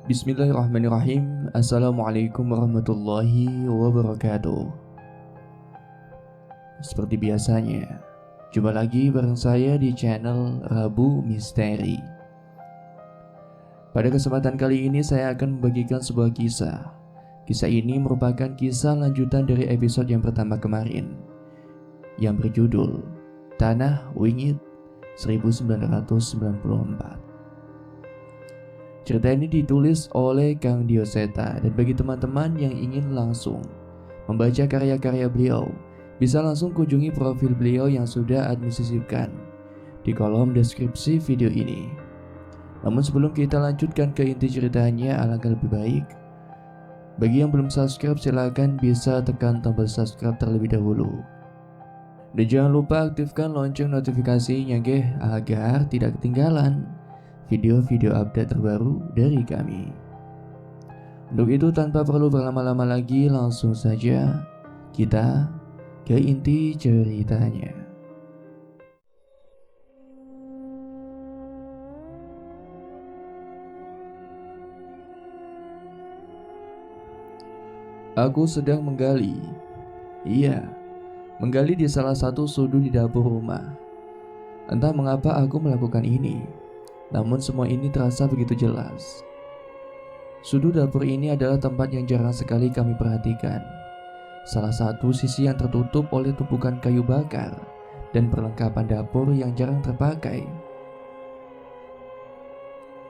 Bismillahirrahmanirrahim. Assalamualaikum warahmatullahi wabarakatuh. Seperti biasanya, jumpa lagi bareng saya di channel Rabu Misteri. Pada kesempatan kali ini saya akan membagikan sebuah kisah. Kisah ini merupakan kisah lanjutan dari episode yang pertama kemarin, yang berjudul Tanah Wingit 1994. Cerita ini ditulis oleh Kang Dioseta, dan bagi teman-teman yang ingin langsung membaca karya-karya beliau, bisa langsung kunjungi profil beliau yang sudah admin sisipkan di kolom deskripsi video ini. Namun sebelum kita lanjutkan ke inti ceritanya, alangkah lebih baik bagi yang belum subscribe, silahkan bisa tekan tombol subscribe terlebih dahulu. Dan jangan lupa aktifkan lonceng notifikasinya agar tidak ketinggalan video-video update terbaru dari kami. Untuk itu tanpa perlu berlama-lama lagi, langsung saja kita ke inti ceritanya. Aku sedang menggali. Iya, menggali di salah satu sudut di dapur rumah. Entah mengapa aku melakukan ini, namun semua ini terasa begitu jelas. Sudut dapur ini adalah tempat yang jarang sekali kami perhatikan. Salah satu sisi yang tertutup oleh tumpukan kayu bakar dan perlengkapan dapur yang jarang terpakai.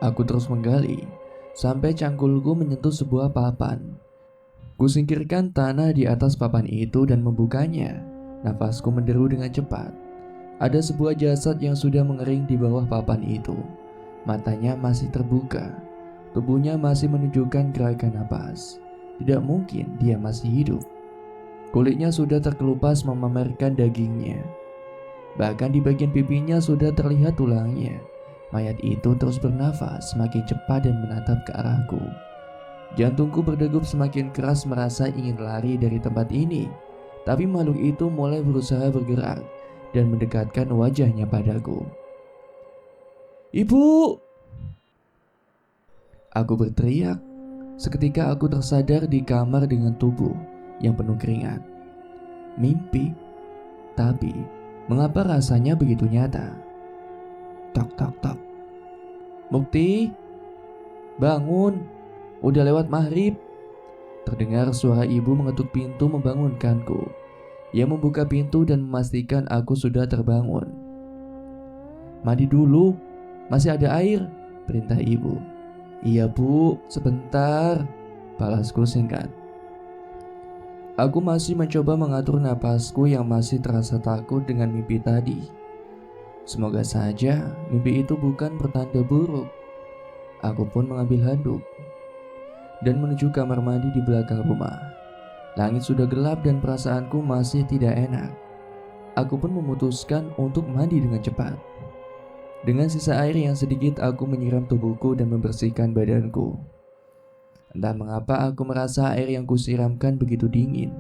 Aku terus menggali sampai cangkulku menyentuh sebuah papan. Kusingkirkan tanah di atas papan itu dan membukanya. Nafasku menderu dengan cepat. Ada sebuah jasad yang sudah mengering di bawah papan itu. Matanya masih terbuka, tubuhnya masih menunjukkan gerakan napas. Tidak mungkin dia masih hidup. Kulitnya sudah terkelupas memamerkan dagingnya. Bahkan di bagian pipinya sudah terlihat tulangnya. Mayat itu terus bernafas semakin cepat dan menatap ke arahku. Jantungku berdegup semakin keras, merasa ingin lari dari tempat ini. Tapi makhluk itu mulai berusaha bergerak dan mendekatkan wajahnya padaku. "Ibu!" Aku berteriak. Seketika aku tersadar di kamar dengan tubuh yang penuh keringat. Mimpi? Tapi mengapa rasanya begitu nyata? Tok tok tok. "Mukti, bangun, udah lewat maghrib." Terdengar suara ibu mengetuk pintu membangunkanku. Ia membuka pintu dan memastikan aku sudah terbangun. "Mandi dulu, masih ada air," perintah ibu. "Iya bu, sebentar," balasku singkat. Aku masih mencoba mengatur napasku yang masih terasa takut dengan mimpi tadi. Semoga saja mimpi itu bukan pertanda buruk. Aku pun mengambil handuk dan menuju kamar mandi di belakang rumah. Langit sudah gelap dan perasaanku masih tidak enak. Aku pun memutuskan untuk mandi dengan cepat. Dengan sisa air yang sedikit, aku menyiram tubuhku dan membersihkan badanku. Entah mengapa aku merasa air yang kusiramkan begitu dingin.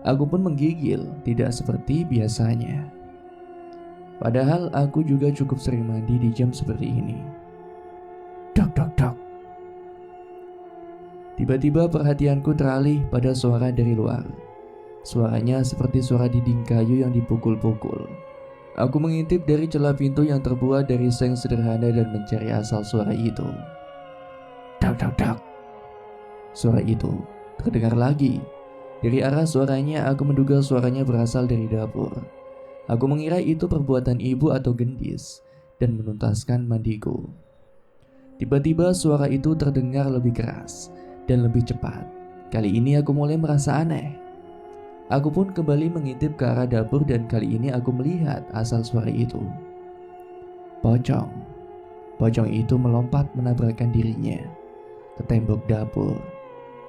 Aku pun menggigil, tidak seperti biasanya. Padahal aku juga cukup sering mandi di jam seperti ini. Dok dok dok. Tiba-tiba perhatianku teralih pada suara dari luar. Suaranya seperti suara dinding kayu yang dipukul-pukul. Aku mengintip dari celah pintu yang terbuat dari seng sederhana dan mencari asal suara itu. Dak dak dak. Suara itu terdengar lagi. Dari arah suaranya aku menduga suaranya berasal dari dapur. Aku mengira itu perbuatan ibu atau gendis dan menuntaskan mandiku. Tiba-tiba suara itu terdengar lebih keras dan lebih cepat. Kali ini aku mulai merasa aneh. Aku pun kembali mengintip ke arah dapur dan kali ini aku melihat asal suara itu. Pocong. Pocong itu melompat menabrakkan dirinya ke tembok dapur.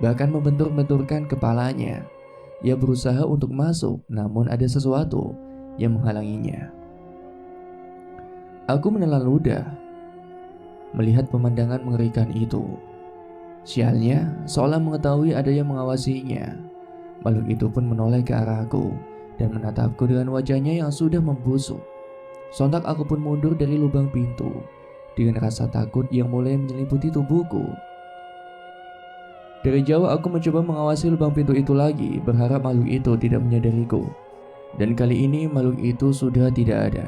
Bahkan membentur-benturkan kepalanya. Ia berusaha untuk masuk, namun ada sesuatu yang menghalanginya. Aku menelan ludah melihat pemandangan mengerikan itu. Sialnya, seolah mengetahui ada yang mengawasinya. Makhluk itu pun menoleh ke arahku dan menatapku dengan wajahnya yang sudah membusuk. Sontak aku pun mundur dari lubang pintu dengan rasa takut yang mulai menyelimuti tubuhku. Dari jauh aku mencoba mengawasi lubang pintu itu lagi, berharap makhluk itu tidak menyadariku. Dan kali ini makhluk itu sudah tidak ada.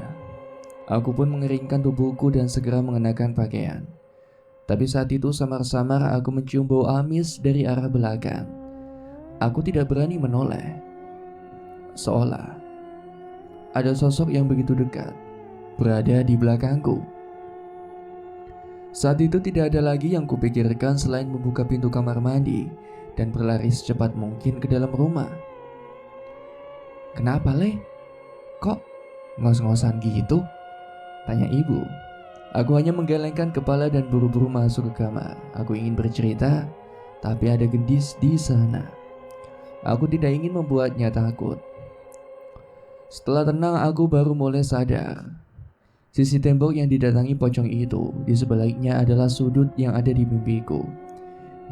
Aku pun mengeringkan tubuhku dan segera mengenakan pakaian. Tapi saat itu samar-samar aku mencium bau amis dari arah belakang. Aku tidak berani menoleh. Seolah ada sosok yang begitu dekat berada di belakangku. Saat itu tidak ada lagi yang kupikirkan selain membuka pintu kamar mandi dan berlari secepat mungkin ke dalam rumah. "Kenapa, Le? Kok ngos-ngosan gitu?" tanya ibu. Aku hanya menggelengkan kepala dan buru-buru masuk ke kamar. Aku ingin bercerita, tapi ada gendis di sana. Aku tidak ingin membuatnya takut. Setelah tenang, aku baru mulai sadar. Sisi tembok yang didatangi pocong itu, di sebaliknya adalah sudut yang ada di mimpiku.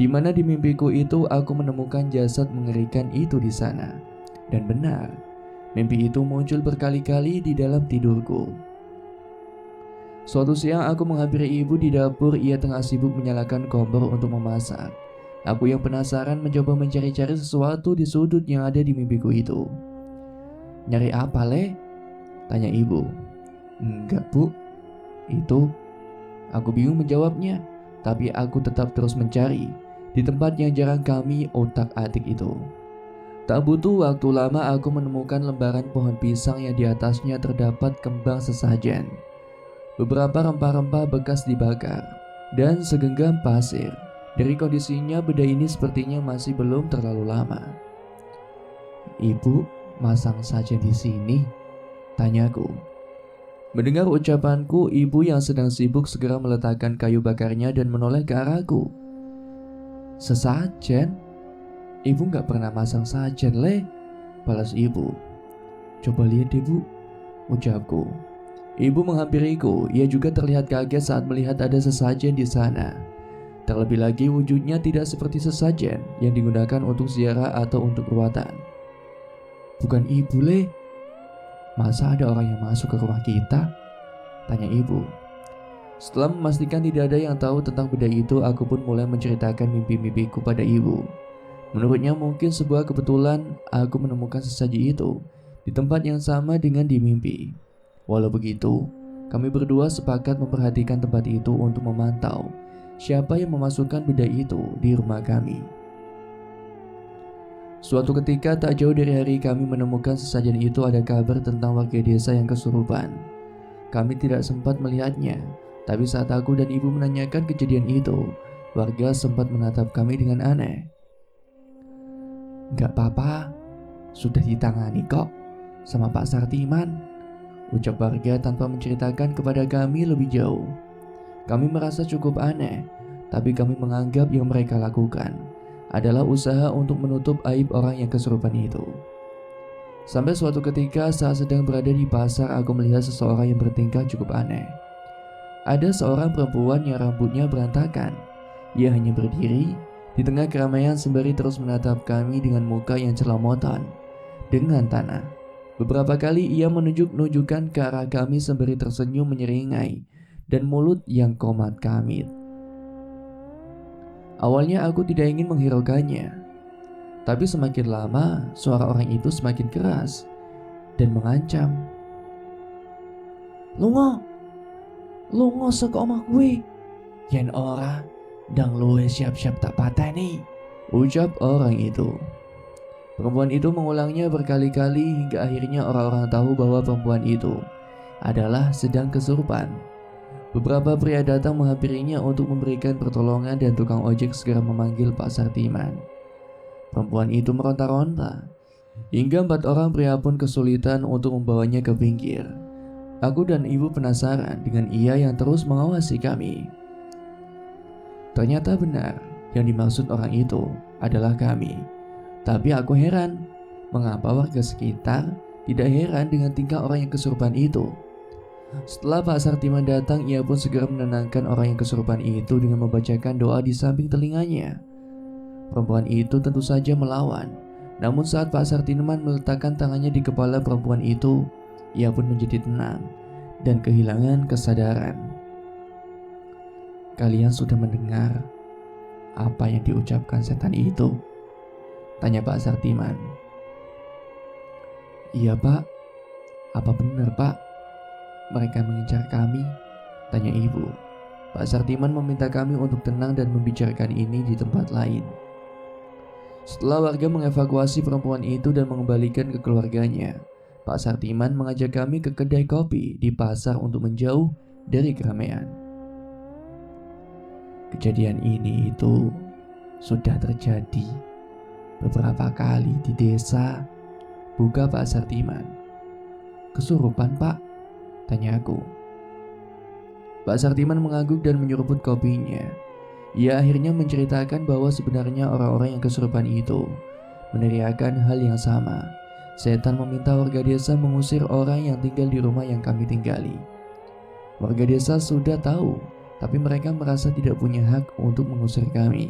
Di mana di mimpiku itu aku menemukan jasad mengerikan itu di sana. Dan benar, mimpi itu muncul berkali-kali di dalam tidurku. Suatu siang aku menghampiri ibu di dapur. Ia tengah sibuk menyalakan kompor untuk memasak. Aku yang penasaran mencoba mencari-cari sesuatu di sudut yang ada di mimpiku itu. "Nyari apa, Le?" tanya ibu. "Enggak, Bu. Itu..." Aku bingung menjawabnya, tapi aku tetap terus mencari di tempat yang jarang kami otak-atik itu. Tak butuh waktu lama aku menemukan lembaran pohon pisang yang di atasnya terdapat kembang sesajen, beberapa rempah-rempah bekas dibakar, dan segenggam pasir. Dari kondisinya, benda ini sepertinya masih belum terlalu lama. "Ibu masang saja di sini?" tanyaku. Mendengar ucapanku, ibu yang sedang sibuk segera meletakkan kayu bakarnya dan menoleh ke arahku. "Sesajen? Ibu gak pernah masang sajen, Le," balas ibu. "Coba lihat deh, Bu," ucapku. Ibu menghampiriku. Ia juga terlihat kaget saat melihat ada sesajen di sana. Terlebih lagi wujudnya tidak seperti sesajen yang digunakan untuk ziarah atau untuk ruatan. "Bukan ibu, Le. Masa ada orang yang masuk ke rumah kita?" tanya ibu. Setelah memastikan tidak ada yang tahu tentang benda itu, aku pun mulai menceritakan mimpi-mimpiku pada ibu. Menurutnya mungkin sebuah kebetulan aku menemukan sesaji itu di tempat yang sama dengan di mimpi. Walau begitu, kami berdua sepakat memperhatikan tempat itu untuk memantau siapa yang memasukkan benda itu di rumah kami. Suatu ketika tak jauh dari hari kami menemukan sesajen itu, ada kabar tentang warga desa yang kesurupan. Kami tidak sempat melihatnya, tapi saat aku dan ibu menanyakan kejadian itu, warga sempat menatap kami dengan aneh. "Gak apa-apa, sudah ditangani kok sama Pak Sartiman," ucap warga tanpa menceritakan kepada kami lebih jauh. Kami merasa cukup aneh, tapi kami menganggap yang mereka lakukan adalah usaha untuk menutup aib orang yang kesurupan itu. Sampai suatu ketika saat sedang berada di pasar, aku melihat seseorang yang bertingkah cukup aneh. Ada seorang perempuan yang rambutnya berantakan. Ia hanya berdiri di tengah keramaian sembari terus menatap kami dengan muka yang celamotan dengan tanah. Beberapa kali ia menunjuk-nunjukkan ke arah kami sembari tersenyum menyeringai dan mulut yang komat kamit. Awalnya aku tidak ingin menghiraukannya, tapi semakin lama suara orang itu semakin keras dan mengancam. Lungo saka omah gue. Yen ora, ndang luwe siap-siap tak pateni," ucap orang itu. Perempuan itu mengulangnya berkali-kali hingga akhirnya orang-orang tahu bahwa perempuan itu adalah sedang kesurupan. Beberapa pria datang menghampirinya untuk memberikan pertolongan dan tukang ojek segera memanggil Pak Sartiman. Perempuan itu meronta-ronta hingga 4 orang pria pun kesulitan untuk membawanya ke pinggir. Aku dan ibu penasaran dengan ia yang terus mengawasi kami. Ternyata benar, yang dimaksud orang itu adalah kami. Tapi aku heran, mengapa warga sekitar tidak heran dengan tingkah orang yang kesurupan itu. Setelah Pak Sartiman datang, ia pun segera menenangkan orang yang kesurupan itu dengan membacakan doa di samping telinganya. Perempuan itu tentu saja melawan, namun saat Pak Sartiman meletakkan tangannya di kepala perempuan itu, ia pun menjadi tenang dan kehilangan kesadaran. "Kalian sudah mendengar apa yang diucapkan setan itu? Tanya Pak Sartiman. Iya Pak, apa benar Pak? Mereka mengincar kami? Tanya ibu. Pak Sartiman meminta kami untuk tenang dan membicarakan ini di tempat lain. Setelah warga mengevakuasi perempuan itu dan mengembalikan ke keluarganya, Pak Sartiman mengajak kami ke kedai kopi di pasar untuk menjauh dari keramaian. Kejadian ini itu sudah terjadi beberapa kali di desa, buka Pak Sartiman. Kesurupan Pak? Tanya aku. Pak Sartiman mengangguk dan menyeruput kopinya. Ia akhirnya menceritakan bahwa sebenarnya orang-orang yang kesurupan itu meneriakan hal yang sama. Setan meminta warga desa mengusir orang yang tinggal di rumah yang kami tinggali. Warga desa sudah tahu, tapi mereka merasa tidak punya hak untuk mengusir kami.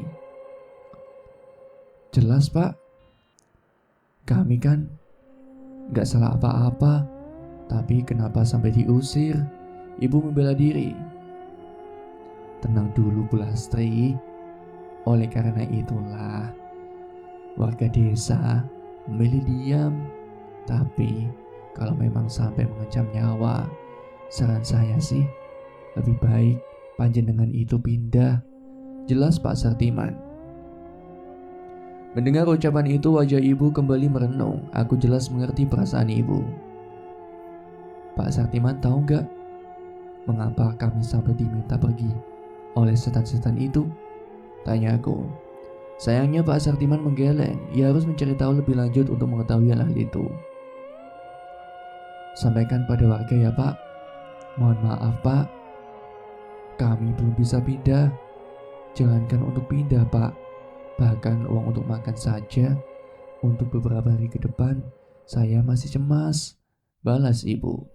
Jelas Pak, kami kan gak salah apa-apa, tapi kenapa sampai diusir? Ibu membela diri. Tenang dulu Bu Lastri. Oleh karena itulah warga desa memilih diam. Tapi kalau memang sampai mengancam nyawa, saran saya sih lebih baik panjenengan itu pindah. Jelas Pak Sartiman. Mendengar ucapan itu, wajah ibu kembali merenung. Aku jelas mengerti perasaan ibu. Pak Sartiman tahu gak mengapa kami sampai diminta pergi oleh setan-setan itu? Tanya aku. Sayangnya Pak Sartiman menggeleng. Ia harus mencari tahu lebih lanjut untuk mengetahui hal itu. Sampaikan pada warga ya Pak. Mohon maaf Pak, kami belum bisa pindah. Jangankan untuk pindah Pak, bahkan uang untuk makan saja untuk beberapa hari ke depan saya masih cemas, balas ibu.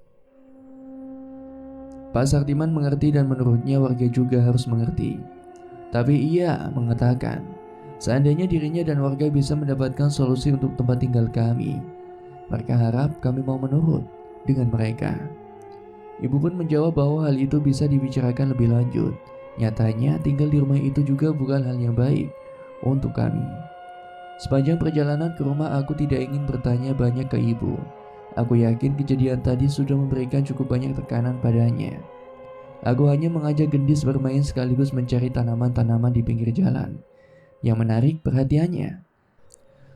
Pak Sartiman mengerti dan menurutnya warga juga harus mengerti. Tapi ia mengatakan, seandainya dirinya dan warga bisa mendapatkan solusi untuk tempat tinggal kami, mereka harap kami mau menurut dengan mereka. Ibu pun menjawab bahwa hal itu bisa dibicarakan lebih lanjut. Nyatanya tinggal di rumah itu juga bukan hal yang baik untuk kami. Sepanjang perjalanan ke rumah aku tidak ingin bertanya banyak ke ibu. Aku yakin kejadian tadi sudah memberikan cukup banyak tekanan padanya. Aku hanya mengajak Gendis bermain sekaligus mencari tanaman-tanaman di pinggir jalan yang menarik perhatiannya.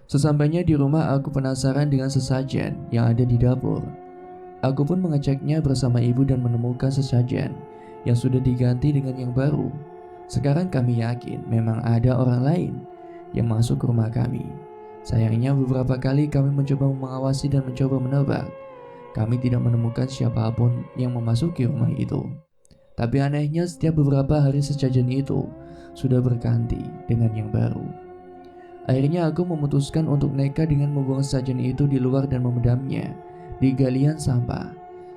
Sesampainya di rumah, aku penasaran dengan sesajen yang ada di dapur. Aku pun mengeceknya bersama ibu dan menemukan sesajen yang sudah diganti dengan yang baru. Sekarang kami yakin memang ada orang lain yang masuk ke rumah kami. Sayangnya beberapa kali kami mencoba mengawasi dan mencoba menebak. Kami tidak menemukan siapapun yang memasuki rumah itu. Tapi anehnya setiap beberapa hari sesajen itu sudah berganti dengan yang baru. Akhirnya aku memutuskan untuk nekat dengan membuang sesajen itu di luar dan memendamnya di galian sampah.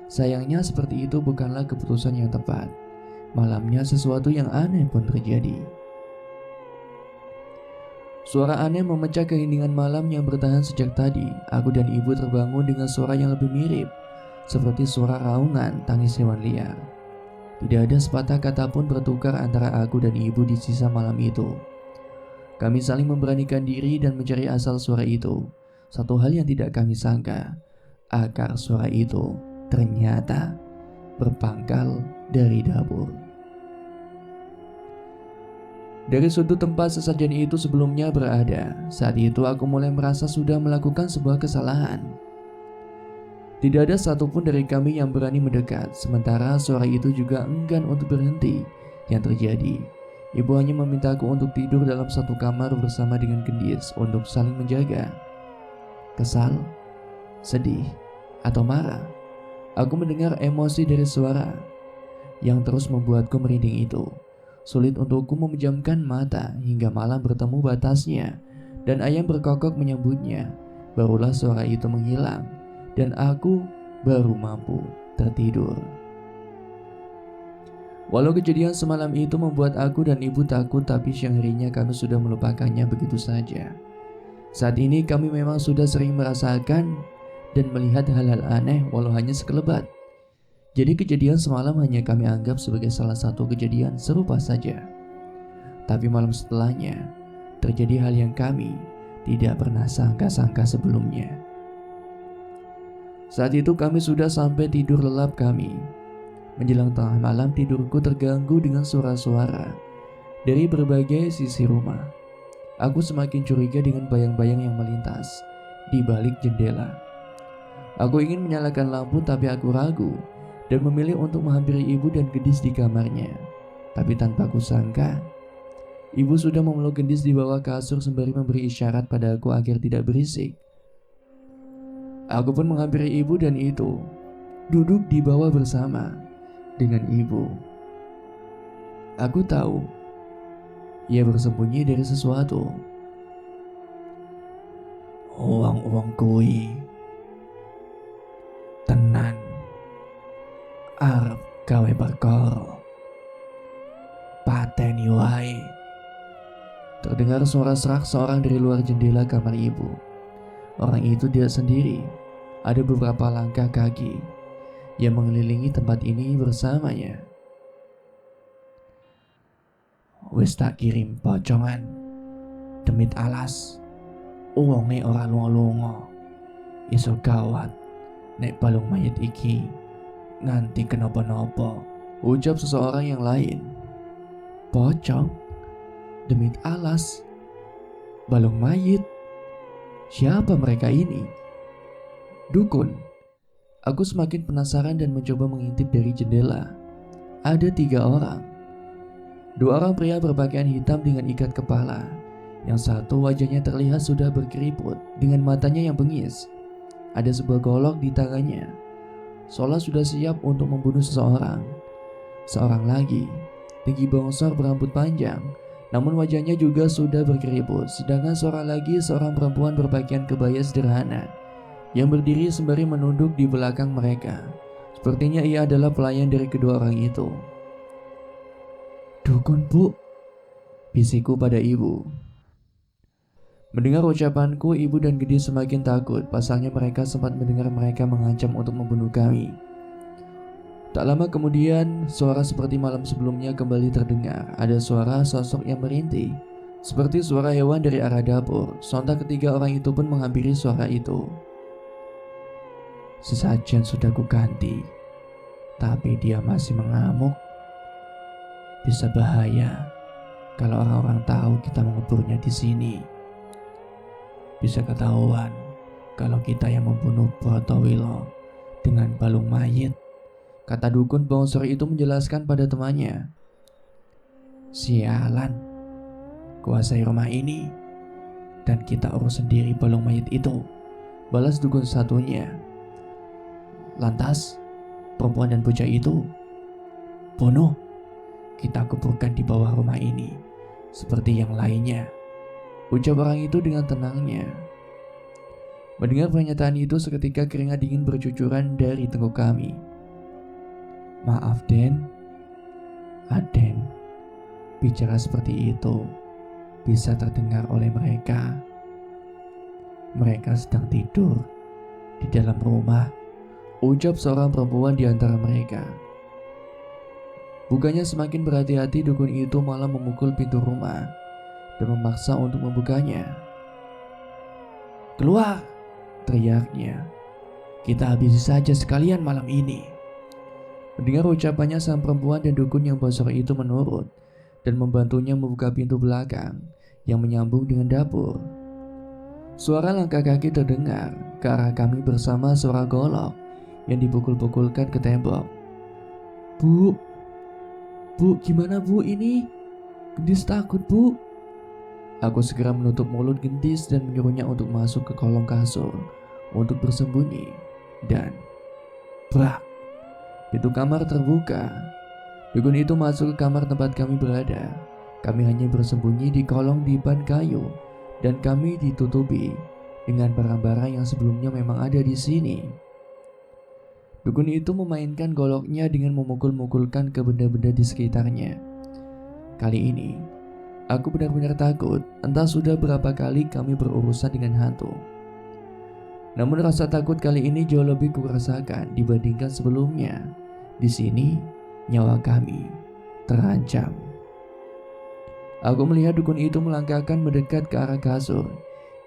Sayangnya seperti itu bukanlah keputusan yang tepat. Malamnya sesuatu yang aneh pun terjadi. Suara aneh memecah keheningan malam yang bertahan sejak tadi. Aku dan ibu terbangun dengan suara yang lebih mirip, seperti suara raungan tangis hewan liar. Tidak ada sepatah kata pun bertukar antara aku dan ibu di sisa malam itu. Kami saling memberanikan diri dan mencari asal suara itu. Satu hal yang tidak kami sangka, akar suara itu ternyata berpangkal dari dapur. Dari sudut tempat sesajen itu sebelumnya berada, saat itu aku mulai merasa sudah melakukan sebuah kesalahan. Tidak ada satupun dari kami yang berani mendekat, sementara suara itu juga enggan untuk berhenti. Yang terjadi, ibu hanya memintaku untuk tidur dalam satu kamar bersama dengan Gendis untuk saling menjaga. Kesal, sedih, atau marah, aku mendengar emosi dari suara yang terus membuatku merinding itu. Sulit untukku memejamkan mata hingga malam bertemu batasnya dan ayam berkokok menyambutnya. Barulah suara itu menghilang dan aku baru mampu tertidur. Walau kejadian semalam itu membuat aku dan ibu takut, tapi siang harinya kami sudah melupakannya begitu saja. Saat ini kami memang sudah sering merasakan dan melihat hal-hal aneh walau hanya sekelebat. Jadi kejadian semalam hanya kami anggap sebagai salah satu kejadian serupa saja. Tapi malam setelahnya, terjadi hal yang kami tidak pernah sangka-sangka sebelumnya. Saat itu kami sudah sampai tidur lelap kami. Menjelang tengah malam, tidurku terganggu dengan suara-suara dari berbagai sisi rumah. Aku semakin curiga dengan bayang-bayang yang melintas di balik jendela. Aku ingin menyalakan lampu, tapi aku ragu dan memilih untuk menghampiri ibu dan Gendis di kamarnya. Tapi tanpa kusangka, ibu sudah memeluk Gendis di bawah kasur sembari memberi isyarat pada aku agar tidak berisik. Aku pun menghampiri ibu dan itu duduk di bawah bersama dengan ibu. Aku tahu ia bersembunyi dari sesuatu. Uang kui tenan arep gawe perkara pateni wae. Terdengar suara serak seorang dari luar jendela kamar ibu. Orang itu tidak sendiri. Ada beberapa langkah kaki yang mengelilingi tempat ini bersamanya. Wis tak kirim pocongan demit alas. Uwonge ora lunga-lunga. Iso gawat nek balung mayit iki nganti kenapa-napa, ucap seseorang yang lain. Pocong? Demit alas? Balung mayit? Siapa mereka ini? Dukun. Aku semakin penasaran dan mencoba mengintip dari jendela. Ada 3 orang. 2 orang pria berpakaian hitam dengan ikat kepala. Yang satu wajahnya terlihat sudah berkeriput dengan matanya yang bengis. Ada sebuah golok di tangannya, seolah sudah siap untuk membunuh seseorang. Seorang lagi tinggi bongsor berambut panjang, namun wajahnya juga sudah berkeriput. Sedangkan seorang lagi seorang perempuan berpakaian kebaya sederhana yang berdiri sembari menunduk di belakang mereka. Sepertinya ia adalah pelayan dari kedua orang itu. Dukun, Bu, bisikku pada ibu. Mendengar ucapanku, ibu dan Gendis semakin takut. Pasalnya mereka sempat mendengar mereka mengancam untuk membunuh kami. Tak lama kemudian, suara seperti malam sebelumnya kembali terdengar. Ada suara sosok yang merintih, seperti suara hewan dari arah dapur. Sontak ketiga orang itu pun menghampiri suara itu. Sesajen sudah kuganti, tapi dia masih mengamuk. Bisa bahaya kalau orang-orang tahu kita menguburnya di sini. Bisa ketahuan kalau kita yang membunuh Brotowilo dengan balung mayit, kata dukun bongsor itu menjelaskan pada temannya. Sialan, kuasai rumah ini dan kita urus sendiri balung mayit itu, balas dukun satunya. Lantas, perempuan dan bocah itu bunuh. Kita kuburkan di bawah rumah ini seperti yang lainnya, ucap orang itu dengan tenangnya. Mendengar pernyataan itu, seketika keringat dingin bercucuran dari tengkuk kami. Maaf, Den. Aden, bicara seperti itu bisa terdengar oleh mereka. Mereka sedang tidur di dalam rumah, ucap seorang perempuan di antara mereka. Bukannya semakin berhati-hati, dukun itu malah memukul pintu rumah dan memaksa untuk membukanya. Keluar, teriaknya. Kita habisi saja sekalian malam ini. Mendengar ucapannya, sang perempuan dan dukun yang bosor itu menurut dan membantunya membuka pintu belakang yang menyambung dengan dapur. Suara langkah kaki terdengar ke arah kami bersama suara golok yang dipukul-pukulkan ke tembok. Bu, gimana Bu ini? Gendis takut, Bu. Aku segera menutup mulut Gendis dan menyuruhnya untuk masuk ke kolong kasur untuk bersembunyi. Dan brak, pintu kamar terbuka. Dukun itu masuk ke kamar tempat kami berada. Kami hanya bersembunyi di kolong dipan kayu dan kami ditutupi dengan barang-barang yang sebelumnya memang ada di sini. Dukun itu memainkan goloknya dengan memukul-mukulkan ke benda-benda di sekitarnya. Kali ini, aku benar-benar takut. Entah sudah berapa kali kami berurusan dengan hantu. Namun rasa takut kali ini jauh lebih kurasakan dibandingkan sebelumnya. Di sini, nyawa kami terancam. Aku melihat dukun itu melangkahkan mendekat ke arah kasur.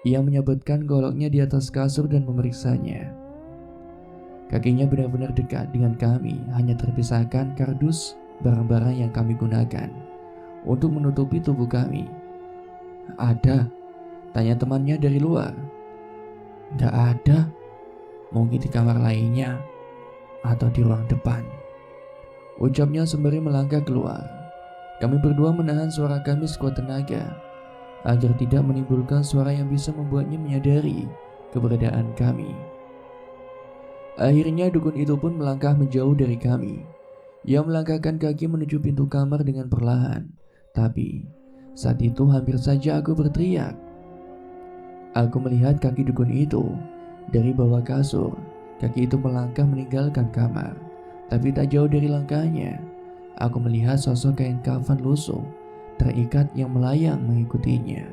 Ia menyabetkan goloknya di atas kasur dan memeriksanya. Kakinya benar-benar dekat dengan kami, hanya terpisahkan kardus barang-barang yang kami gunakan untuk menutupi tubuh kami. Ada? Tanya temannya dari luar. Tidak ada. Mungkin di kamar lainnya atau di ruang depan, ucapnya sembari melangkah keluar. Kami berdua menahan suara kami sekuat tenaga agar tidak menimbulkan suara yang bisa membuatnya menyadari keberadaan kami. Akhirnya dukun itu pun melangkah menjauh dari kami. Ia melangkahkan kaki menuju pintu kamar dengan perlahan. Tapi saat itu hampir saja aku berteriak. Aku melihat kaki dukun itu dari bawah kasur. Kaki itu melangkah meninggalkan kamar. Tapi tak jauh dari langkahnya, aku melihat sosok kain kafan lusuh terikat yang melayang mengikutinya.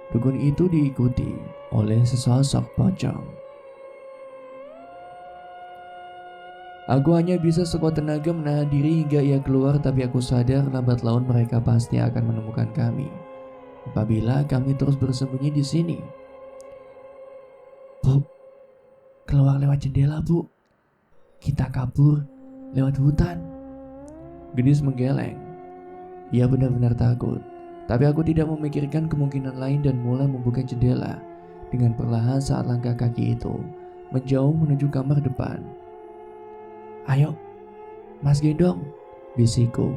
Dukun itu diikuti oleh sesosok pocong. Aku hanya bisa sekuat tenaga menahan diri hingga ia keluar, tapi aku sadar lambat laun mereka pasti akan menemukan kami apabila kami terus bersembunyi di sini. Bu, keluar lewat jendela, Bu. Kita kabur lewat hutan. Gedis menggeleng. Ia benar-benar takut, tapi aku tidak memikirkan kemungkinan lain dan mulai membuka jendela dengan perlahan saat langkah kaki itu menjauh menuju kamar depan. Ayo, Mas Gendong, bisikku.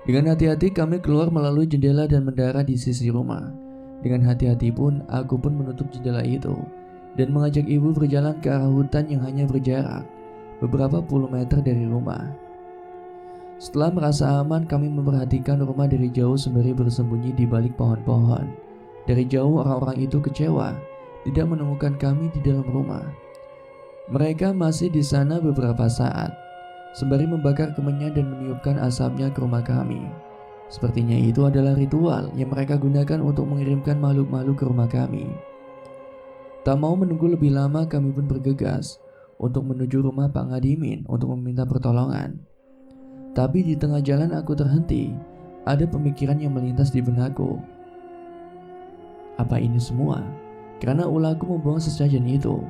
Dengan hati-hati kami keluar melalui jendela dan mendarat di sisi rumah. Dengan hati-hati pun aku pun menutup jendela itu dan mengajak ibu berjalan ke arah hutan yang hanya berjarak beberapa puluh meter dari rumah. Setelah merasa aman, kami memperhatikan rumah dari jauh sembari bersembunyi di balik pohon-pohon. Dari jauh orang-orang itu kecewa tidak menemukan kami di dalam rumah. Mereka masih di sana beberapa saat, sembari membakar kemenyan dan meniupkan asapnya ke rumah kami. Sepertinya itu adalah ritual yang mereka gunakan untuk mengirimkan makhluk-makhluk ke rumah kami. Tak mau menunggu lebih lama, kami pun bergegas untuk menuju rumah Pak Ngadimin untuk meminta pertolongan. Tapi di tengah jalan aku terhenti. Ada pemikiran yang melintas di benakku. Apa ini semua karena ulahku membuang sesajen itu?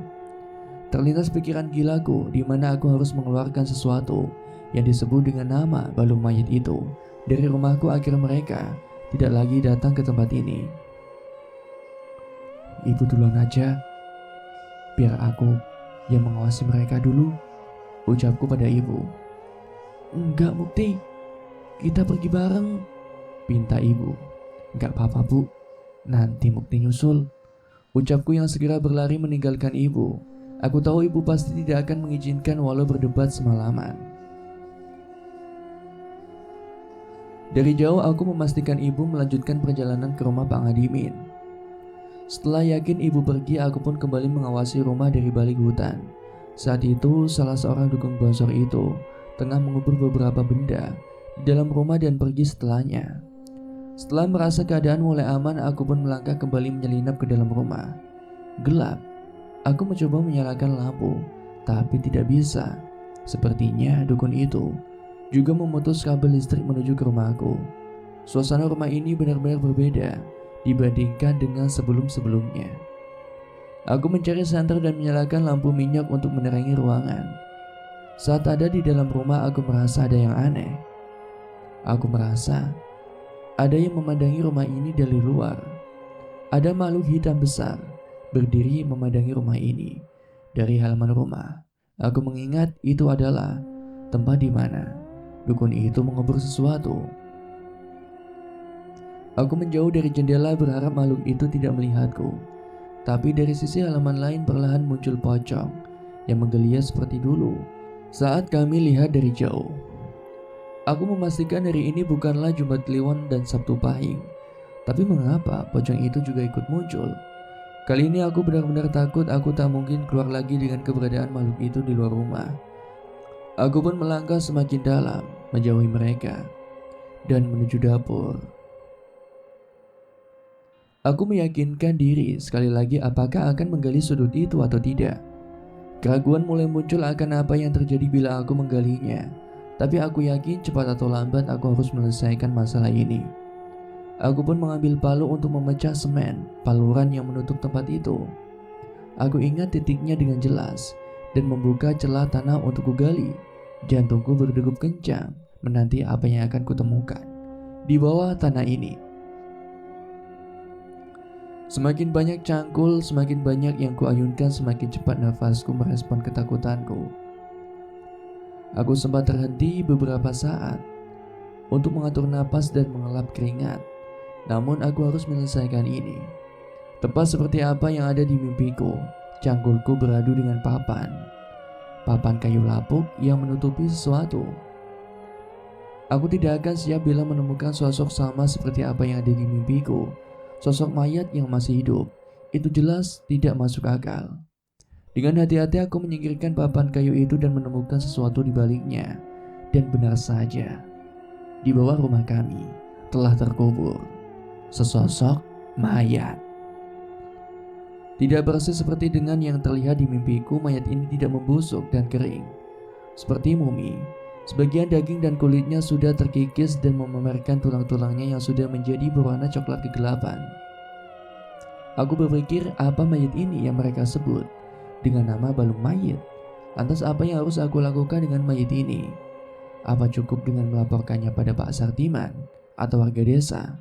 Terlintas pikiran gilaku di mana aku harus mengeluarkan sesuatu yang disebut dengan nama balung mayat itu dari rumahku agar mereka tidak lagi datang ke tempat ini. Ibu duluan aja, biar aku yang mengawasi mereka dulu, ucapku pada ibu. Enggak, Mukti, kita pergi bareng, pinta ibu. Enggak apa-apa, Bu, nanti Mukti nyusul, ucapku yang segera berlari meninggalkan ibu. Aku tahu ibu pasti tidak akan mengizinkan walau berdebat semalaman. Dari jauh aku memastikan ibu melanjutkan perjalanan ke rumah Pak Ngadimin. Setelah yakin ibu pergi, aku pun kembali mengawasi rumah dari balik hutan. Saat itu salah seorang dukun bonsor itu tengah mengubur beberapa benda di dalam rumah dan pergi setelahnya. Setelah merasa keadaan mulai aman, aku pun melangkah kembali menyelinap ke dalam rumah. Gelap. Aku mencoba menyalakan lampu, tapi tidak bisa. Sepertinya dukun itu juga memutus kabel listrik menuju ke rumahku. Suasana rumah ini benar-benar berbeda dibandingkan dengan sebelum-sebelumnya. Aku mencari senter dan menyalakan lampu minyak untuk menerangi ruangan. Saat ada di dalam rumah, aku merasa ada yang aneh. Aku merasa ada yang memandangi rumah ini dari luar. Ada makhluk hitam besar berdiri memandangi rumah ini dari halaman rumah. Aku mengingat itu adalah tempat di mana dukun itu mengubur sesuatu. Aku menjauh dari jendela berharap makhluk itu tidak melihatku. Tapi dari sisi halaman lain perlahan muncul pocong yang menggeliat seperti dulu saat kami lihat dari jauh. Aku memastikan hari ini bukanlah Jumat Kliwon dan Sabtu Pahing. Tapi mengapa pocong itu juga ikut muncul? Kali ini aku benar-benar takut. Aku tak mungkin keluar lagi dengan keberadaan makhluk itu di luar rumah. Aku pun melangkah semakin dalam, menjauhi mereka dan menuju dapur. Aku meyakinkan diri sekali lagi apakah akan menggali sudut itu atau tidak. Keraguan mulai muncul akan apa yang terjadi bila aku menggalinya. Tapi aku yakin cepat atau lambat aku harus menyelesaikan masalah ini. Aku pun mengambil palu untuk memecah semen paluran yang menutup tempat itu. Aku ingat titiknya dengan jelas dan membuka celah tanah untuk kugali. Jantungku berdegup kencang menanti apa yang akan kutemukan di bawah tanah ini. Semakin banyak cangkul, semakin banyak yang kuayunkan, semakin cepat nafasku merespon ketakutanku. Aku sempat terhenti beberapa saat untuk mengatur napas dan mengelap keringat. Namun aku harus menyelesaikan ini. Tepat seperti apa yang ada di mimpiku, cangkulku beradu dengan papan kayu lapuk yang menutupi sesuatu. Aku tidak akan siap bila menemukan sosok sama seperti apa yang ada di mimpiku. Sosok mayat yang masih hidup, itu jelas tidak masuk akal. Dengan hati-hati aku menyingkirkan papan kayu itu dan menemukan sesuatu di baliknya. Dan benar saja, di bawah rumah kami telah terkubur sesosok mayat. Tidak persis seperti dengan yang terlihat di mimpiku, mayat ini tidak membusuk dan kering seperti mumi. Sebagian daging dan kulitnya sudah terkikis dan memamerkan tulang-tulangnya yang sudah menjadi berwarna coklat kegelapan. Aku berpikir, apa mayat ini yang mereka sebut dengan nama balung mayat? Lantas apa yang harus aku lakukan dengan mayat ini? Apa cukup dengan melaporkannya pada Pak Sartiman atau warga desa?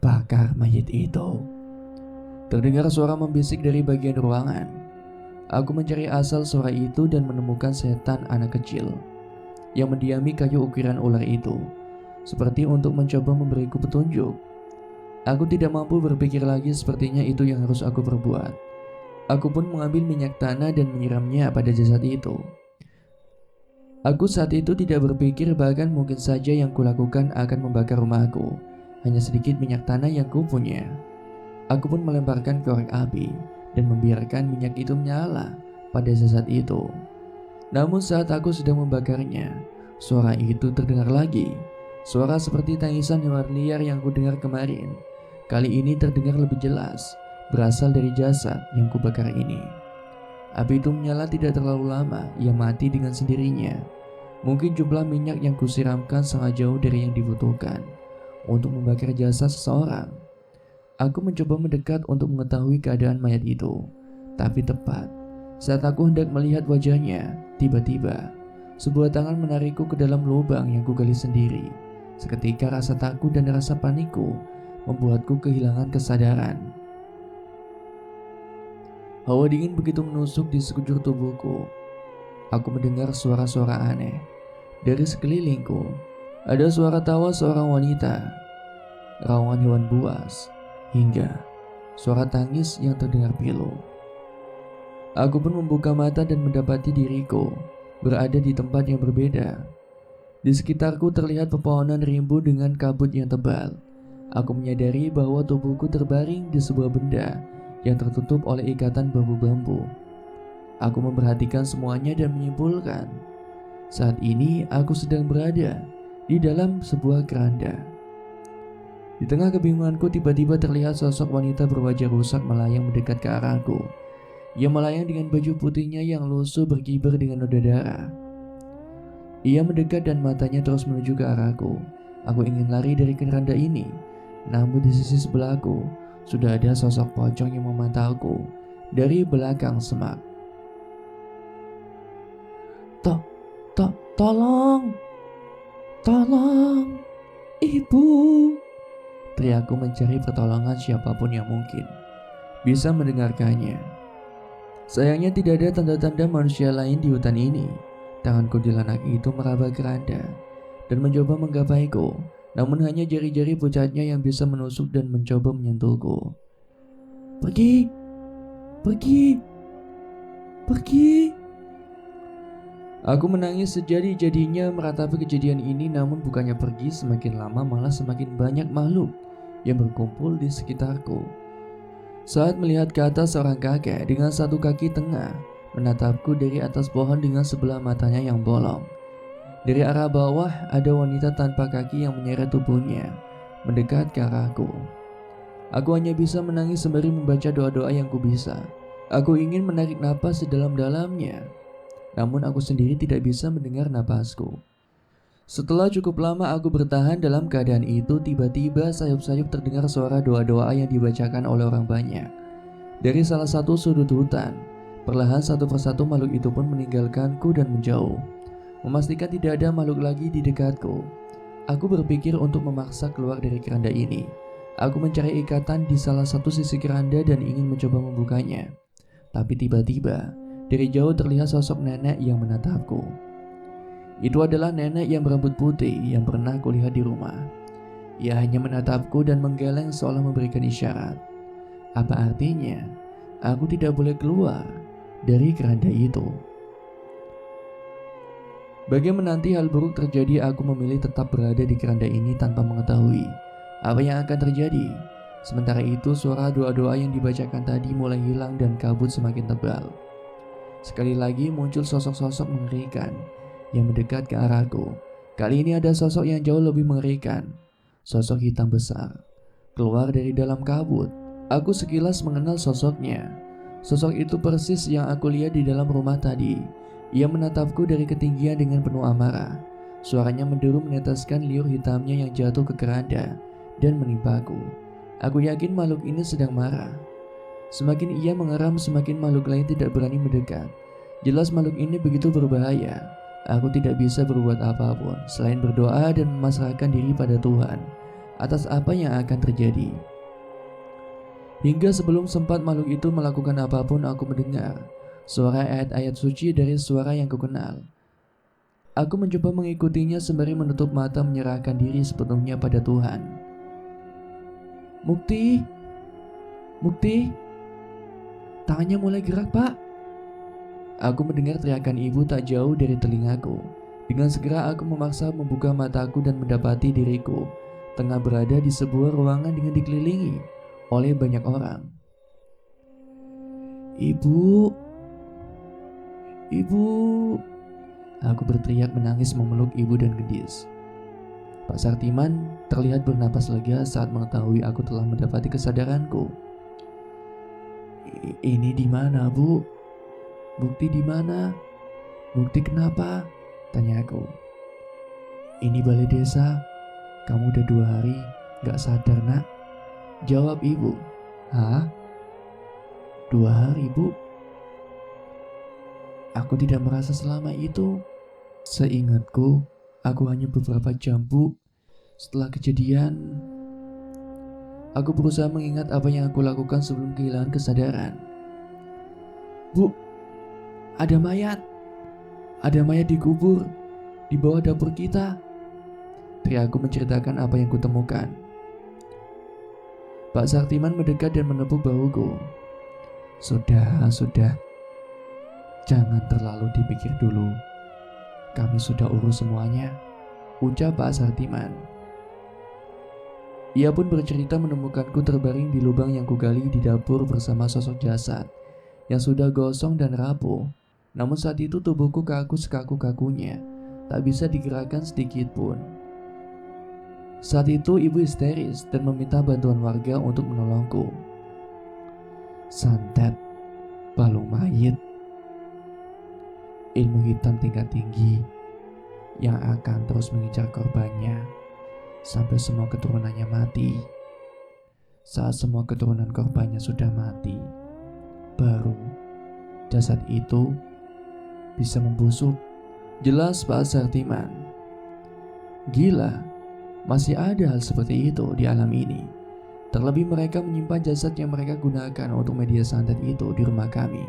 Bakar mayat itu. Terdengar suara membisik dari bagian ruangan. Aku mencari asal suara itu dan menemukan setan anak kecil yang mendiami kayu ukiran ular itu, seperti untuk mencoba memberiku petunjuk. Aku tidak mampu berpikir lagi, sepertinya itu yang harus aku perbuat. Aku pun mengambil minyak tanah dan menyiramnya pada jasad itu. Aku saat itu tidak berpikir bahkan mungkin saja yang kulakukan akan membakar rumahku. Hanya sedikit minyak tanah yang kupunya. Aku pun melemparkan korek api dan membiarkan minyak itu menyala pada jasad itu. Namun saat aku sedang membakarnya, suara itu terdengar lagi. Suara seperti tangisan hewan liar yang kudengar kemarin. Kali ini terdengar lebih jelas, berasal dari jasad yang kubakar ini. Api itu menyala tidak terlalu lama, ia mati dengan sendirinya. Mungkin jumlah minyak yang kusiramkan sangat jauh dari yang dibutuhkan untuk membakar jasad seseorang. Aku mencoba mendekat untuk mengetahui keadaan mayat itu. Tapi tepat saat aku hendak melihat wajahnya, tiba-tiba sebuah tangan menarikku ke dalam lubang yang kugali sendiri. Seketika rasa takut dan rasa panikku membuatku kehilangan kesadaran. Hawa dingin begitu menusuk di sekujur tubuhku. Aku mendengar suara-suara aneh dari sekelilingku. Ada suara tawa seorang wanita, raungan hewan buas, hingga suara tangis yang terdengar pilu. Aku pun membuka mata dan mendapati diriku berada di tempat yang berbeda. Di sekitarku terlihat pepohonan rimbun dengan kabut yang tebal. Aku menyadari bahwa tubuhku terbaring di sebuah benda yang tertutup oleh ikatan bambu-bambu. Aku memperhatikan semuanya dan menyimpulkan, saat ini aku sedang berada di dalam sebuah keranda. Di tengah kebingunganku, tiba-tiba terlihat sosok wanita berwajah rusak melayang mendekat ke arahku. Ia melayang dengan baju putihnya yang lusuh berkibar dengan noda darah. Ia mendekat dan matanya terus menuju ke arahku. Aku ingin lari dari keranda ini, namun di sisi sebelahku sudah ada sosok pocong yang memantauku dari belakang semak. Tolong, ibu! Teriakku mencari pertolongan siapapun yang mungkin bisa mendengarkannya. Sayangnya tidak ada tanda-tanda manusia lain di hutan ini. Tangan kuntilanak itu meraba keranda dan mencoba menggapaiku, namun hanya jari-jari pucatnya yang bisa menusuk dan mencoba menyentuhku. Pergi! Aku menangis sejadi-jadinya meratapi kejadian ini, namun bukannya pergi, semakin lama malah semakin banyak makhluk yang berkumpul di sekitarku. Saat melihat ke atas, seorang kakek dengan satu kaki tengah menatapku dari atas pohon dengan sebelah matanya yang bolong. Dari arah bawah ada wanita tanpa kaki yang menyeret tubuhnya mendekat ke arahku. Aku hanya bisa menangis sembari membaca doa-doa yang kubisa. Aku ingin menarik napas sedalam-dalamnya, namun aku sendiri tidak bisa mendengar napasku. Setelah cukup lama aku bertahan dalam keadaan itu, tiba-tiba sayup-sayup terdengar suara doa-doa yang dibacakan oleh orang banyak. Dari salah satu sudut hutan, perlahan satu persatu makhluk itu pun meninggalkanku dan menjauh. Memastikan tidak ada makhluk lagi di dekatku, aku berpikir untuk memaksa keluar dari keranda ini. Aku mencari ikatan di salah satu sisi keranda dan ingin mencoba membukanya. Tapi tiba-tiba, dari jauh terlihat sosok nenek yang menatapku. Itu adalah nenek yang berambut putih yang pernah kulihat di rumah. Ia hanya menatapku dan menggeleng seolah memberikan isyarat. Apa artinya? Aku tidak boleh keluar dari keranda itu. Bagi menanti hal buruk terjadi, aku memilih tetap berada di keranda ini tanpa mengetahui apa yang akan terjadi. Sementara itu, suara doa-doa yang dibacakan tadi mulai hilang dan kabut semakin tebal. Sekali lagi muncul sosok-sosok mengerikan yang mendekat ke arahku. Kali ini ada sosok yang jauh lebih mengerikan. Sosok hitam besar keluar dari dalam kabut. Aku sekilas mengenal sosoknya. Sosok itu persis yang aku lihat di dalam rumah tadi. Ia menatapku dari ketinggian dengan penuh amarah. Suaranya menderu meneteskan liur hitamnya yang jatuh ke keranda dan menimpaku. Aku yakin makhluk ini sedang marah. Semakin ia mengeram, semakin makhluk lain tidak berani mendekat. Jelas makhluk ini begitu berbahaya. Aku tidak bisa berbuat apapun selain berdoa dan memasrahkan diri pada Tuhan atas apa yang akan terjadi. Hingga sebelum sempat makhluk itu melakukan apapun, aku mendengar suara ayat-ayat suci dari suara yang kukenal. Aku mencoba mengikutinya sembari menutup mata, menyerahkan diri sepenuhnya pada Tuhan. Mukti, Mukti, tangannya mulai gerak, Pak. Aku mendengar teriakan ibu tak jauh dari telingaku. Dengan segera aku memaksa membuka mataku dan mendapati diriku tengah berada di sebuah ruangan dengan dikelilingi oleh banyak orang. Ibu, ibu. Aku berteriak menangis memeluk ibu dan gendis. Pak Sartiman terlihat bernapas lega saat mengetahui aku telah mendapati kesadaranku. Ini di mana, Bu? Bukti di mana? Bukti kenapa? Tanya aku. Ini balai desa. Kamu udah 2 hari gak sadar, nak? Jawab ibu. Hah? 2 hari, Bu? Aku tidak merasa selama itu. Seingatku, aku hanya beberapa jam, Bu. Setelah kejadian, aku berusaha mengingat apa yang aku lakukan sebelum kehilangan kesadaran. Bu, ada mayat. Ada mayat dikubur di bawah dapur kita. Teriakku menceritakan apa yang kutemukan. Pak Sartiman mendekat dan menepuk bahuku. Sudah. Jangan terlalu dipikir dulu. Kami sudah urus semuanya, ucap Pak Sartiman. Ia pun bercerita menemukanku terbaring di lubang yang kugali di dapur bersama sosok jasad yang sudah gosong dan rapuh. Namun saat itu tubuhku kaku sekaku-kakunya, tak bisa digerakkan sedikit pun. Saat itu ibu histeris dan meminta bantuan warga untuk menolongku. Santet, palung mayit, ilmu hitam tingkat tinggi yang akan terus mengincar korbannya sampai semua keturunannya mati. Saat semua keturunan korbannya sudah mati, baru jasad itu bisa membusuk, jelas Pak Sartiman. Gila, masih ada hal seperti itu di alam ini. Terlebih mereka menyimpan jasad yang mereka gunakan untuk media santet itu di rumah kami.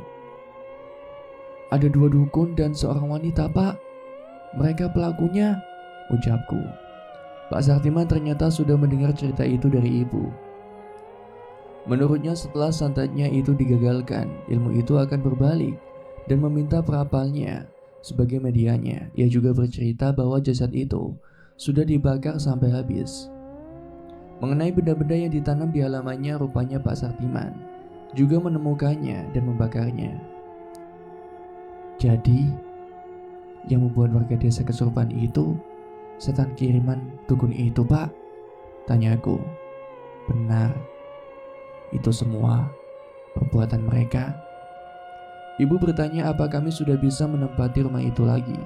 Ada 2 dukun dan seorang wanita, Pak. Mereka pelakunya, ucapku. Pak Sartiman ternyata sudah mendengar cerita itu dari ibu. Menurutnya setelah santetnya itu digagalkan, ilmu itu akan berbalik dan meminta perapalnya sebagai medianya. Ia juga bercerita bahwa jasad itu sudah dibakar sampai habis. Mengenai benda-benda yang ditanam di halamannya, rupanya Pak Sartiman juga menemukannya dan membakarnya. Jadi, yang membuat warga desa kesurupan itu setan kiriman dukun itu, Pak? Tanyaku. Benar, itu semua perbuatan mereka. Ibu bertanya apa kami sudah bisa menempati rumah itu lagi,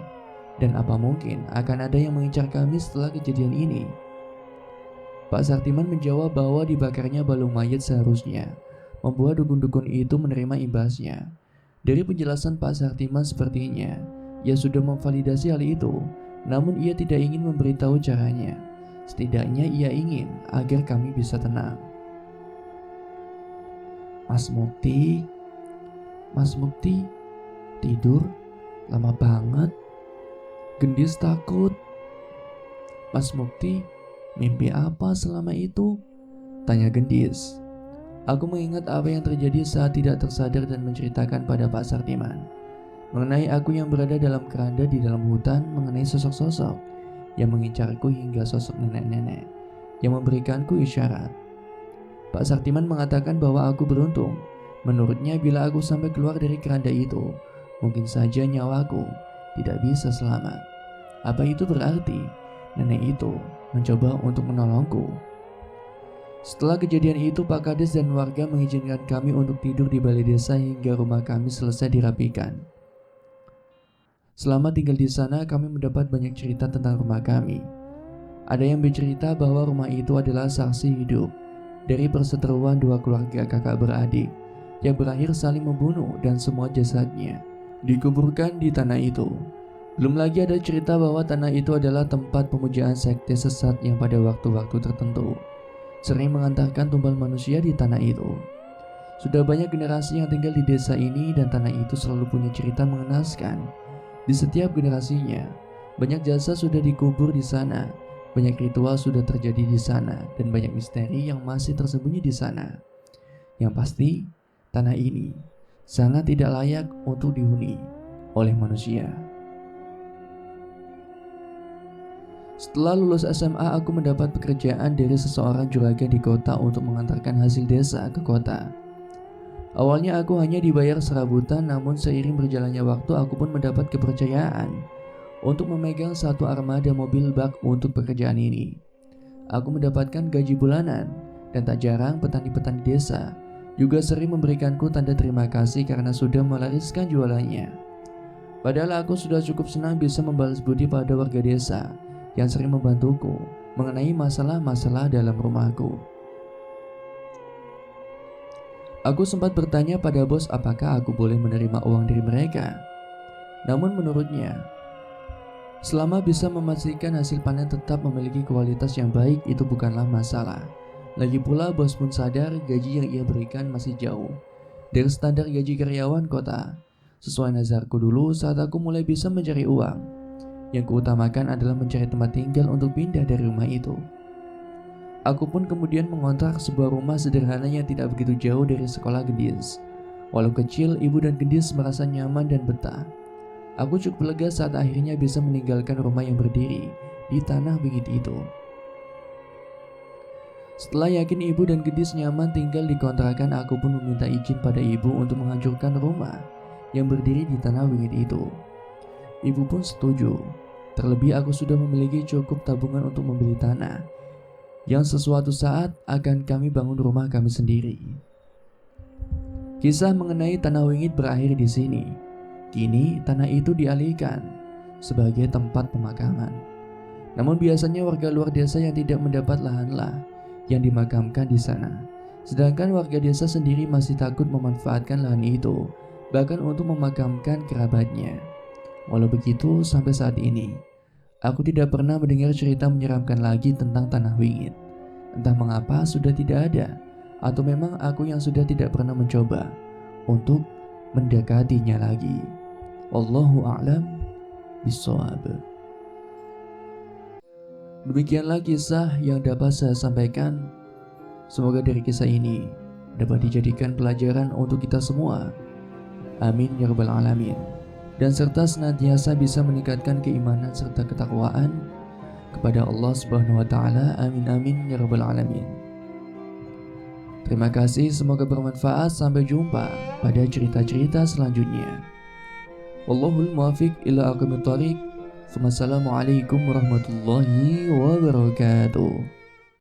dan apa mungkin akan ada yang mengincar kami setelah kejadian ini. Pak Sartiman menjawab bahwa dibakarnya balung mayat seharusnya membuat dukun-dukun itu menerima imbasnya. Dari penjelasan Pak Sartiman sepertinya ia sudah memvalidasi hal itu, namun ia tidak ingin memberitahu caranya. Setidaknya ia ingin agar kami bisa tenang. Mas Mukti tidur lama banget. Gendis takut. Mas Mukti, mimpi apa selama itu? Tanya Gendis. Aku mengingat apa yang terjadi saat tidak tersadar dan menceritakan pada Pak Sartiman mengenai aku yang berada dalam keranda di dalam hutan, mengenai sosok-sosok yang mengincarku hingga sosok nenek-nenek yang memberikanku isyarat. Pak Sartiman mengatakan bahwa aku beruntung. Menurutnya bila aku sampai keluar dari keranda itu, mungkin saja nyawaku tidak bisa selamat. Apa itu berarti nenek itu mencoba untuk menolongku? Setelah kejadian itu, Pak Kades dan warga mengizinkan kami untuk tidur di balai desa hingga rumah kami selesai dirapikan. Selama tinggal di sana, kami mendapat banyak cerita tentang rumah kami. Ada yang bercerita bahwa rumah itu adalah saksi hidup dari perseteruan dua keluarga kakak beradik yang berakhir saling membunuh dan semua jasadnya dikuburkan di tanah itu. Belum lagi ada cerita bahwa tanah itu adalah tempat pemujaan sekte sesat yang pada waktu-waktu tertentu sering mengantarkan tumbal manusia di tanah itu. Sudah banyak generasi yang tinggal di desa ini dan tanah itu selalu punya cerita mengenaskan. Di setiap generasinya, banyak jasa sudah dikubur di sana, banyak ritual sudah terjadi di sana, dan banyak misteri yang masih tersembunyi di sana. Yang pasti, tanah ini sangat tidak layak untuk dihuni oleh manusia. Setelah lulus SMA, aku mendapat pekerjaan dari seseorang juragan di kota untuk mengantarkan hasil desa ke kota. Awalnya aku hanya dibayar serabutan, namun seiring berjalannya waktu aku pun mendapat kepercayaan untuk memegang satu armada mobil bak untuk pekerjaan ini. Aku mendapatkan gaji bulanan, dan tak jarang petani-petani desa juga sering memberikanku tanda terima kasih karena sudah melariskan jualannya. Padahal aku sudah cukup senang bisa membalas budi pada warga desa yang sering membantuku mengenai masalah-masalah dalam rumahku. Aku sempat bertanya pada bos apakah aku boleh menerima uang dari mereka. Namun menurutnya, selama bisa memastikan hasil panen tetap memiliki kualitas yang baik, itu bukanlah masalah. Lagi pula bos pun sadar gaji yang ia berikan masih jauh dari standar gaji karyawan kota. Sesuai nazarku dulu saat aku mulai bisa mencari uang, yang kuutamakan adalah mencari tempat tinggal untuk pindah dari rumah itu. Aku pun kemudian mengontrak sebuah rumah sederhana yang tidak begitu jauh dari sekolah Gendis. Walau kecil, ibu dan Gendis merasa nyaman dan betah. Aku cukup lega saat akhirnya bisa meninggalkan rumah yang berdiri di tanah bingit itu. Setelah yakin ibu dan Gendis nyaman tinggal di kontrakan, aku pun meminta izin pada ibu untuk menghancurkan rumah yang berdiri di tanah bingit itu. Ibu pun setuju. Terlebih aku sudah memiliki cukup tabungan untuk membeli tanah yang sesuatu saat akan kami bangun rumah kami sendiri. Kisah mengenai tanah wingit berakhir di sini. Kini tanah itu dialihkan sebagai tempat pemakaman. Namun biasanya warga luar desa yang tidak mendapat lahanlah yang dimakamkan di sana. Sedangkan warga desa sendiri masih takut memanfaatkan lahan itu, bahkan untuk memakamkan kerabatnya. Walau begitu, sampai saat ini aku tidak pernah mendengar cerita menyeramkan lagi tentang tanah wingit. Entah mengapa sudah tidak ada, atau memang aku yang sudah tidak pernah mencoba untuk mendekatinya lagi. Wallahu a'lam bishawab. Demikianlah kisah yang dapat saya sampaikan. Semoga dari kisah ini dapat dijadikan pelajaran untuk kita semua. Amin ya rabbal alamin. Dan serta senantiasa bisa meningkatkan keimanan serta ketakwaan kepada Allah Subhanahu wa taala. Amin amin ya rabbal alamin. Terima kasih, semoga bermanfaat. Sampai jumpa pada cerita-cerita selanjutnya. Wallahul muwaffiq ila aqwamit thoriq. Wassalamualaikum warahmatullahi wabarakatuh.